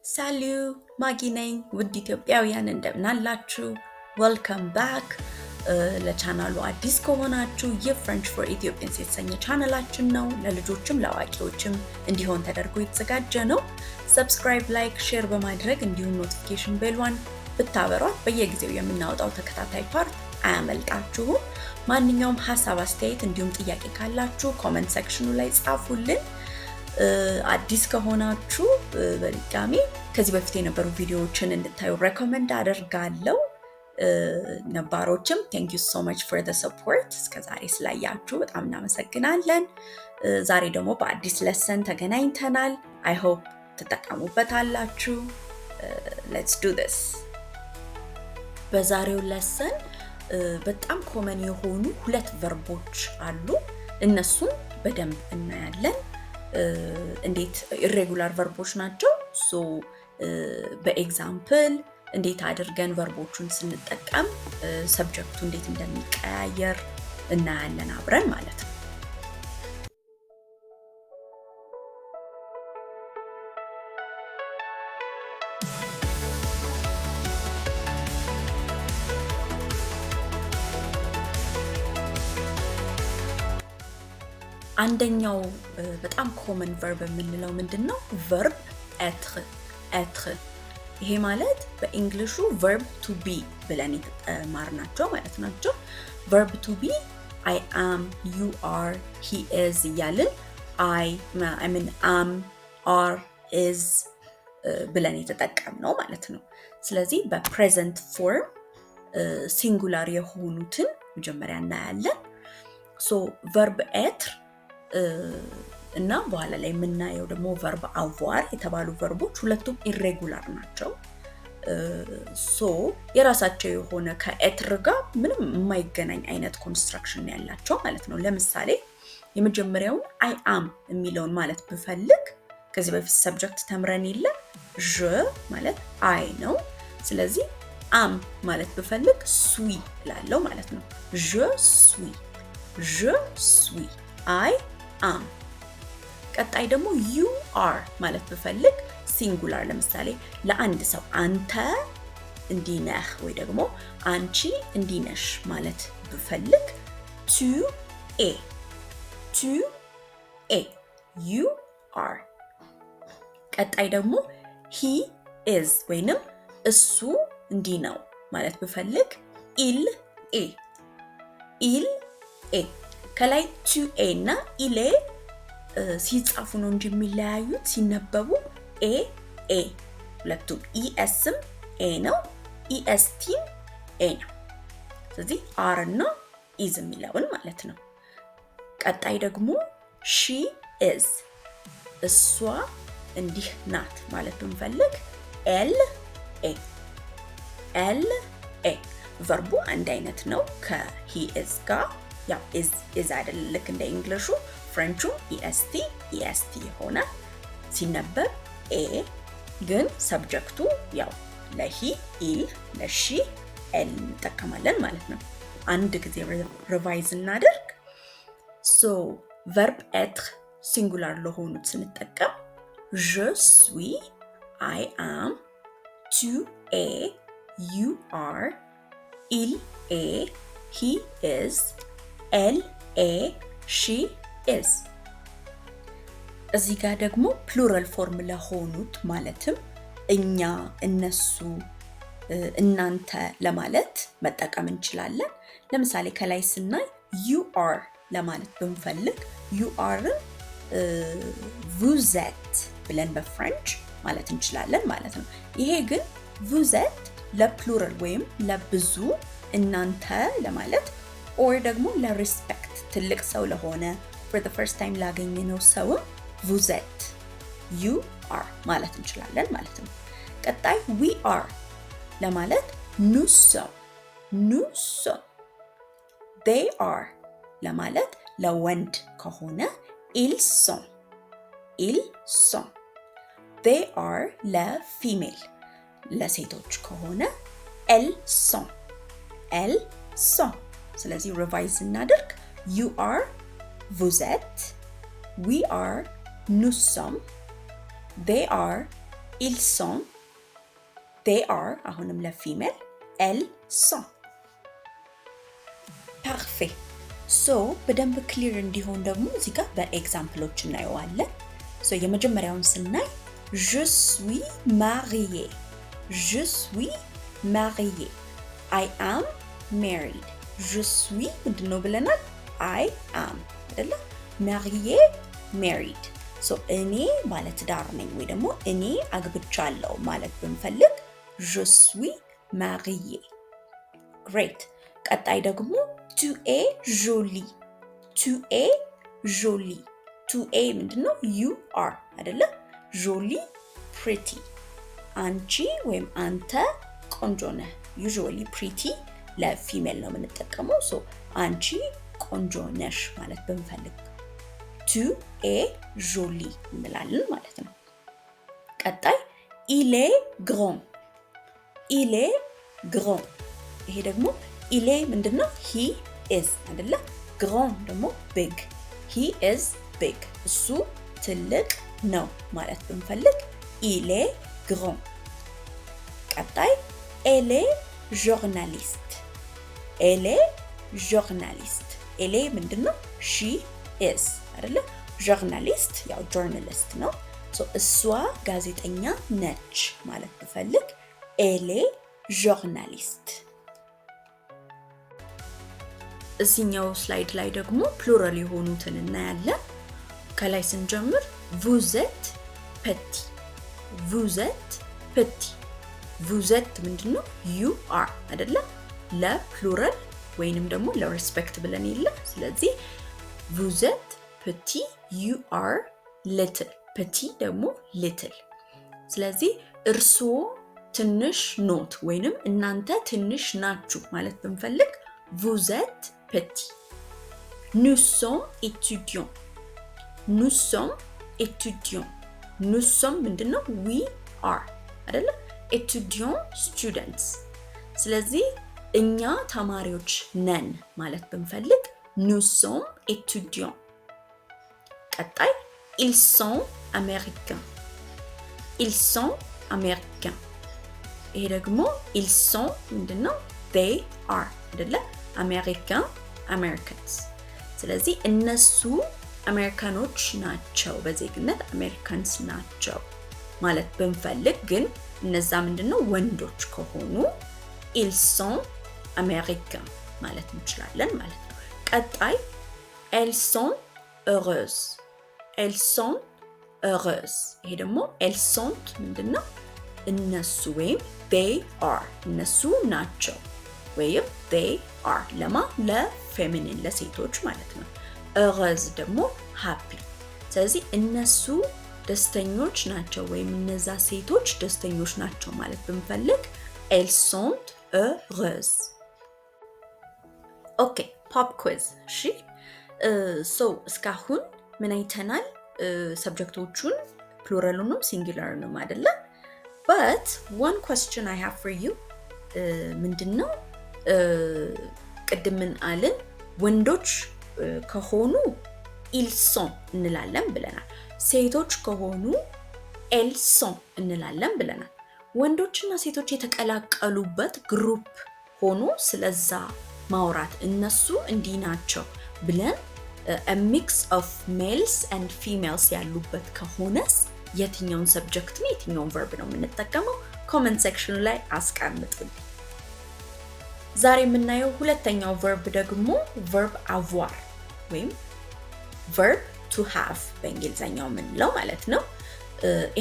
Salut, ማጊ ነኝ ውድ ኢትዮጵያውያን እንደምን አላችሁ? ዌልካም ባክ። ለቻናሉ አዲስ ከሆናችሁ የፍሬንች ፎር ኢትዮጵያንስ የተሰኘ ቻናላችን ነው። ለልጆችም ለአዋቂዎችም እንዲሆን ተደርጎ የተዘጋጀ ነው። ሰብስክራይብ፣ ላይክ፣ ሼር በማድረግ እንዲሁም ኖቲፊኬሽን ቤልዋን ብታበሯት በየጊዜው የምናወጣው ተከታታይ ፓርት አያመልጣችሁም። ማንኛውም ሐሳብ፣ አስተያየት እንዲሁም ጥያቄ ካላችሁ ኮሜንት ሴክሽኑ ላይ ጻፉልን። አዲስ ከሆናችሁ በድጋሚ ከዚህ በፊት የነበሩ ቪዲዮዎችን እንድታዩ ሬኮመንድ አደርጋለሁ። ነባሮችም thank you so much for the support እስከዛሬ ስላያችሁ በጣም እናመሰግናለን። ዛሬ ደግሞ በአዲስ ለሰን ተገናኝተናል። I hope ትጠቀሙበታላችሁ። Let's do this። በዛሬው ለሰን በጣም ኮመን የሆኑ ሁለት ቨርቦች አሉ። እነሱን በደንብ እናያለን። እንዴት ኢሬጉላር ቨርቦች ናቸው። ሶ በኤግዛምፕል እንዴት አድርገን ቨርቦቹን ስንጠቀም ሰብጀክቱ እንዴት እንደሚቀያየር እናያለን አብረን ማለት ነው። አንደኛው በጣም ኮመን ቨርብ የምንለው ምንድነው? ቨርብ être ይሄ ማለት በእንግሊሹ ቨርብ ቱ ቢ ብለን የተማርናቸው ማለት ናቸው። ቨርብ ቱ ቢ I am, you are, he is እያልን I mean am, are, is ብለን የተጠቀምነው ማለት ነው። ስለዚህ በፕሬዘንት ፎርም ሲንጉላር የሆኑትን መጀመሪያ እናያለን። ሶ ቨርብ être እና በኋላ ላይ የምናየው ደግሞ ቨርብ avoir የተባሉ ቨርቦች ሁለቱም ኢሬጉላር ናቸው። ሶ የራሳቸው የሆነ ከኤትር ጋር ምንም የማይገናኝ አይነት ኮንስትራክሽን ያላቸው ማለት ነው። ለምሳሌ የመጀመሪያውን I am የሚለውን ማለት ብፈልግ ከዚህ በፊት ሰብጀክት ተምረን የለ je ማለት I ነው። ስለዚህ am ማለት ብፈልግ suis እላለሁ ማለት ነው። je suis I am። ቀጣይ ደግሞ you are ማለት ብፈልግ ሲንጉላር ለምሳሌ ለአንድ ሰው አንተ እንዲህ ነህ ወይ ደግሞ አንቺ እንዲህ ነሽ ማለት ብፈልግ tu es you are። ቀጣይ ደግሞ he is ወይንም እሱ እንዲህ ነው ማለት ብፈልግ il est። ከላይ tu es እና il est ሲጻፉ ነው እንጂ የሚለያዩት ሲነበቡ ኤ ሁለቱም ኢኤስም ኤ ነው ኢኤስቲም ኤ ነው። ስለዚህ አር እና ኢዝ የሚለውን ማለት ነው። ቀጣይ ደግሞ ሺ ኢዝ እሷ እንዲህ ናት ማለት ብንፈልግ ኤል ኤ ቨርቡ አንድ አይነት ነው ከሂ ኢዝ ጋር። ያው ኢዝ አይደል ልክ እንደ እንግሊሹ ፍሬንቹ ኢኤስቲ ሆነ ሲነበብ ኤ፣ ግን ሰብጀክቱ ያው ለሂ ኢል ለሺ ኤል እንጠቀማለን ማለት ነው። አንድ ጊዜ ሪቫይዝ እናደርግ። ሶ ቨርብ ኤትር ሲንጉላር ለሆኑት ስንጠቀም je suis I am tu es you are il est he is elle est she is። እዚህ ጋር ደግሞ ፕሉራል ፎርም ለሆኑት ማለትም እኛ፣ እነሱ፣ እናንተ ለማለት መጠቀም እንችላለን። ለምሳሌ ከላይ ስናይ you are ለማለት ብንፈልግ you are vous êtes ብለን በፍሬንች ማለት እንችላለን ማለት ነው። ይሄ ግን vous êtes ለፕሉራል ወይም ለብዙ እናንተ ለማለት ኦር ደግሞ ለሪስፔክት ትልቅ ሰው ለሆነ for the first time ላገኘነው ሰው vous êtes you are ማለት እንችላለን ማለት ነው። ቀጣይ we are ለማለት nous sommes they are ለማለት ለወንድ ከሆነ ils sont they are ለፊሜል ለሴቶች ከሆነ elles sont። ስለዚህ ሪቫይዝ እናድርግ። you are vous êtes we are nous sommes they are ils sont, they are አሁንም ለፊሜል elles sont parfait so በደንብ ክሊር እንዲሆን ደግሞ እዚህ ጋር በኤግዛምፕሎች እናየዋለን so የመጀመሪያውን ስናይ je suis mariée je suis mariée I am married je suis ምንድነው ብለናል I am አይደለ mariée married so እኔ ባለትዳር ነኝ ወይ ደግሞ እኔ አግብቻለሁ ማለት ብንፈልግ je suis mariée great ቀጣይ ደግሞ tu es jolie tu es jolie tu es ምንድነው you are አይደለ jolie pretty አንቺ ወይም አንተ ቆንጆ ነህ usually pretty ለፊሜል ነው የምንጠቀመው so አንቺ ቆንጆ ነሽ ማለት ብንፈልግ tu es jolie እንላለን ማለት ነው ቀጣይ il est grand il est grand ይሄ ደግሞ il est ምንድነው he is አይደለ grand ደግሞ big he is big እሱ ትልቅ ነው ማለት ብንፈልግ il est grand ቀጣይ elle est journaliste elle est journaliste elle est ምንድነው she is አይደለ journalist ያው journalist ነው so እሷ ጋዜጠኛ ነች ማለት ብፈልግ elle est journaliste እዚህኛው ስላይድ ላይ ደግሞ ፕሉራል የሆኑትን እናያለን ከላይ ስንጀምር vous êtes petit vous êtes petit vous êtes ምንድነው you are አይደለ ለፕሉራል ወይንም ደግሞ ለሪስፔክት ብለን ይለ ስለዚህ vous êtes petit you are little petit ደግሞ little ስለዚህ እርስዎ ትንሽ ኖት ወይንም እናንተ ትንሽ ናችሁ ማለት ብንፈልግ vous êtes petit nous sommes étudiants nous sommes étudiants nous sommes ምንድነው we are አይደለ étudiants students ስለዚህ እኛ ተማሪዎች ነን ማለት ብንፈልግ nous sommes étudiants ቀጣይ ils sont américains ils sont américains ይሄ ደግሞ ils sont ምንድነው they are አይደለ américains americans ስለዚህ እነሱ አሜሪካኖች ናቸው በዜግነት አሜሪካንስ ናቸው ማለት ብንፈልግ ግን እነዛ ምንድነው ወንዶች ከሆኑ ils sont américains ማለት እንችላለን ማለት ነው ቀጣይ elles sont heureuses elles sont heureuses ይሄ ደግሞ elles sont ምንድነው እነሱ ወይም they are እነሱ ናቸው ወይም they are ለማ ለፌሚኒን ለሴቶች ማለት ነው heureuse ደግሞ happy ስለዚህ እነሱ ደስተኞች ናቸው ወይም እነዛ ሴቶች ደስተኞች ናቸው ማለት ብንፈልግ elles sont heureuses ኦኬ ፖፕ ኩዊዝ እሺ ሶ እስካሁን ምን አይተናል ሰብጀክቶቹን ፕሉራሉንም ሲንጉላሩንም አይደለ but one question I have for you ምንድነው ቅድም ምን አለን ወንዶች ከሆኑ ils sont እንላለን ብለናል ሴቶች ከሆኑ elles sont እንላለን ብለናል ወንዶችና ሴቶች የተቀላቀሉበት ግሩፕ ሆኖ ስለዛ ማውራት እነሱ እንዲህ ናቸው ብለን a mix of males and females ያሉበት ከሆነስ የትኛውን ሰብጀክት ነው የትኛውን verb ነው የምንጠቀመው ኮሜንት ሴክሽኑ ላይ አስቀምጡልኝ ዛሬ የምናየው ሁለተኛው verb ደግሞ verb avoir ወይም verb to have በእንግሊዘኛው የምንለው ማለት ነው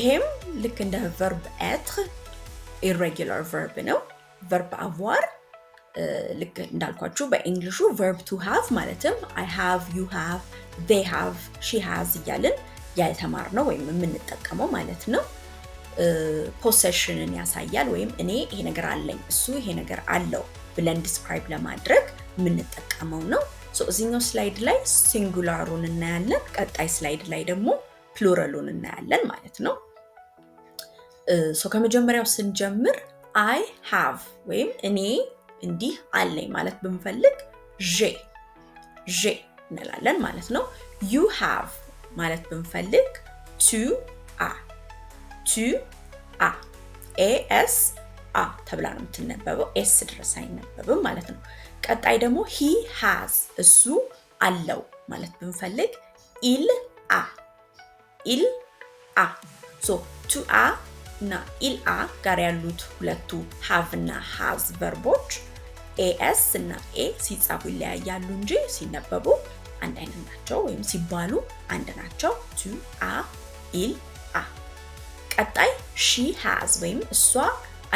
ይሄም ልክ እንደ verb être irregular verb ነው verb avoir ልክ እንዳልኳችሁ በእንግሊሹ verb to have ማለትም I have you have they have she has እያልን ያልተማርነው ወይም የምንጠቀመው ማለት ነው possessionን ያሳያል ወይም እኔ ይሄ ነገር አለኝ እሱ ይሄ ነገር አለው ብለን ዲስክራይብ ለማድረግ የምንጠቀመው ነው ሶ እዚህኛው ስላይድ ላይ ሲንጉላሩን እናያለን ቀጣይ ስላይድ ላይ ደግሞ ፕሉራሉን እናያለን ማለት ነው ሶ ከመጀመሪያው ስንጀምር I have ወይም እኔ እንዲህ አለኝ ማለት ብንፈልግ j'ai እንላለን ማለት ነው you have ማለት ብንፈልግ tu as አ ኤስ አ ተብላ ነው የምትነበበው። ኤስ ድረስ አይነበብም ማለት ነው። ቀጣይ ደግሞ he has እሱ አለው ማለት ብንፈልግ il a il a ሶ to a እና il a ጋር ያሉት ሁለቱ have እና has ቨርቦች ኤስ እና ኤ ሲጻፉ ይለያያሉ እንጂ ሲነበቡ አንድ አይነት ናቸው፣ ወይም ሲባሉ አንድ ናቸው። to a il a ቀጣይ she has ወይም እሷ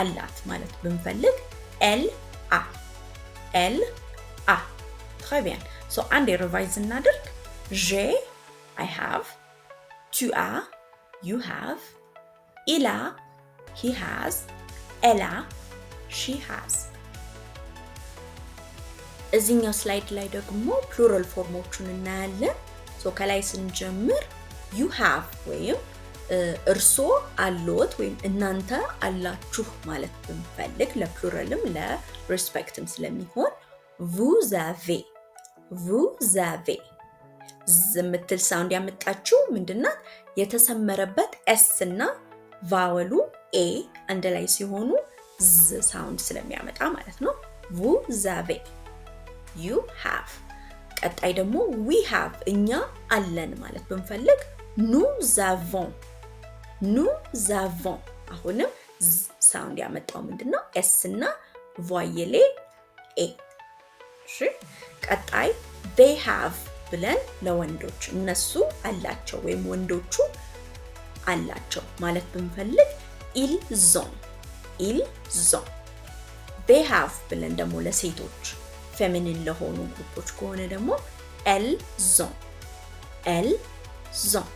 አላት ማለት ብንፈልግ elle a elle a très bien so አንድ ሪቫይዝ እናድርግ j'ai I have tu as you have il a he has elle a she has እዚህኛው ስላይድ ላይ ደግሞ ፕሉራል ፎርሞቹን እናያለን። ሶ ከላይ ስንጀምር you have ወይም እርሶ አለዎት ወይም እናንተ አላችሁ ማለት ብንፈልግ ለፕሉራልም ለሪስፔክትም ስለሚሆን vous avez የምትል ሳውንድ ያመጣችው ምንድናት? የተሰመረበት ኤስ እና ቫወሉ ኤ አንድ ላይ ሲሆኑ ዝ ሳውንድ ስለሚያመጣ ማለት ነው። vous avez you have ቀጣይ ደግሞ we have እኛ አለን ማለት ብንፈልግ nous avons አሁንም ሳውንድ ያመጣው ምንድነው? ኤስ እና ቮየሌ ኤ። እሺ ቀጣይ they have ብለን ለወንዶች እነሱ አላቸው ወይም ወንዶቹ አላቸው ማለት ብንፈልግ ils ont they have ብለን ደግሞ ለሴቶች ፌሚኒን ለሆኑ ግሩፖች ከሆነ ደግሞ elles ont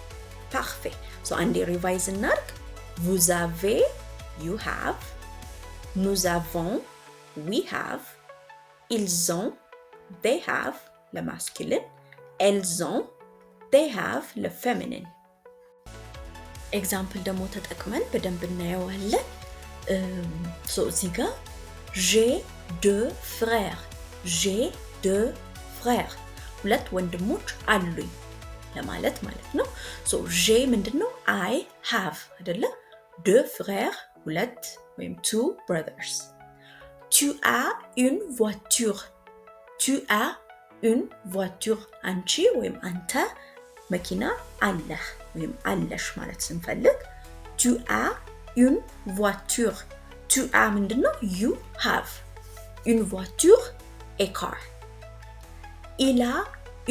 parfait so አንዴ ሪቫይዝ እናድርግ vous avez you have nous avons we have ils ont they have ለማስኩሊን elles ont they have ለፌሚኒን ኤግዛምፕል ደግሞ ተጠቅመን በደንብ እናየዋለን። ሶ እዚህ ጋር j'ai deux frères ሁለት ወንድሞች አሉኝ ለማለት ማለት ነው። ሶ j'ai ምንድነው? I have አይደለ? deux frères ሁለት ወይም two brothers tu as une voiture አንቺ ወይም አንተ መኪና አለህ ወይም አለሽ ማለት ስንፈልግ tu as une voiture tu as ምንድነው? you have une voiture a car il a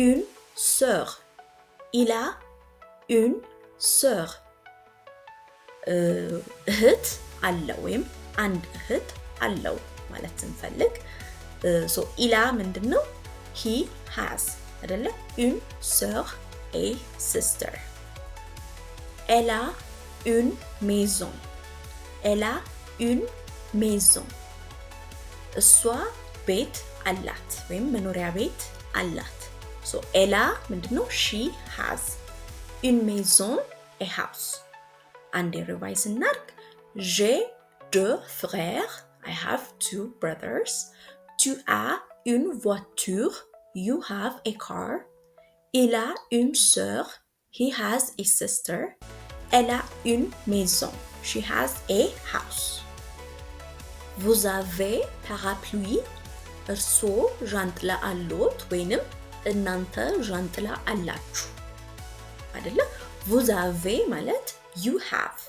une sœur እህት አለው ወይም አንድ እህት አለው ማለት ስንፈልግ ሶ ኢላ ምንድነው? he has አይደለ? une sœur a sister elle a une maison እሷ ቤት አላት ወይም መኖሪያ ቤት አላት። ሶ elle a ምንድነው? she has une maison a house አንዴ ሪቫይዝ እናድርግ j'ai deux frères I have two brothers tu as une voiture you have a car il a une sœur he has a sister elle a une maison she has a house vous avez parapluie እርሶ ዣንጥላ አለዎት ወይንም እናንተ ዣንጥላ አላችሁ አይደለ? vous avez ማለት you have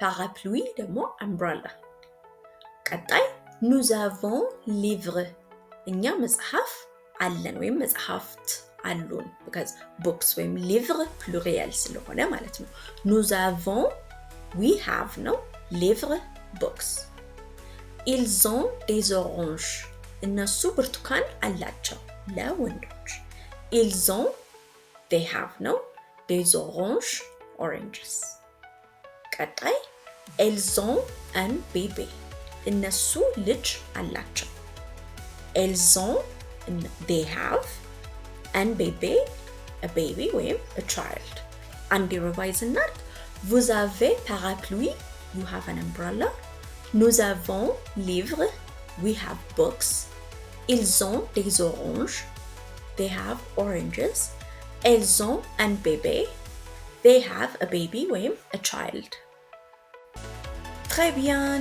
parapluie ደግሞ umbrella ቀጣይ nous avons livre እኛ መጽሐፍ አለን ወይም መጽሐፍት አሉን because books ወይም livre pluriel ስለሆነ ማለት ነው። nous avons we have ነው livre books ils ont des oranges እነሱ ብርቱካን አላቸው ለወንዶች ils ont they have ነው des oranges oranges ቀጣይ elles ont un bébé እነሱ ልጅ አላቸው elles ont they have un bébé a baby ወይም a child አንዴ ሪቫይዝ እናድርግ vous avez parapluie you have an umbrella nous avons livre we have books ils ont des oranges they have oranges elles ont un bébé they have a baby ወይም a child Très bien.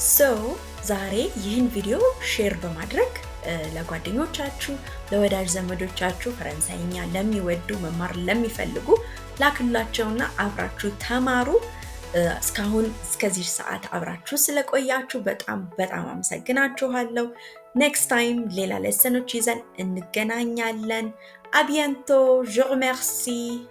So ዛሬ ይህን ቪዲዮ ሼር በማድረግ ለጓደኞቻችሁ ለወዳጅ ዘመዶቻችሁ ፈረንሳይኛ ለሚወዱ መማር ለሚፈልጉ ላክላቸውና አብራችሁ ተማሩ። እስካሁን እስከዚህ ሰዓት አብራችሁ ስለቆያችሁ በጣም አመሰግናችኋለሁ። ኔክስት ታይም ሌላ ሌሰኖች ይዘን እንገናኛለን። À bientôt. Je remercie.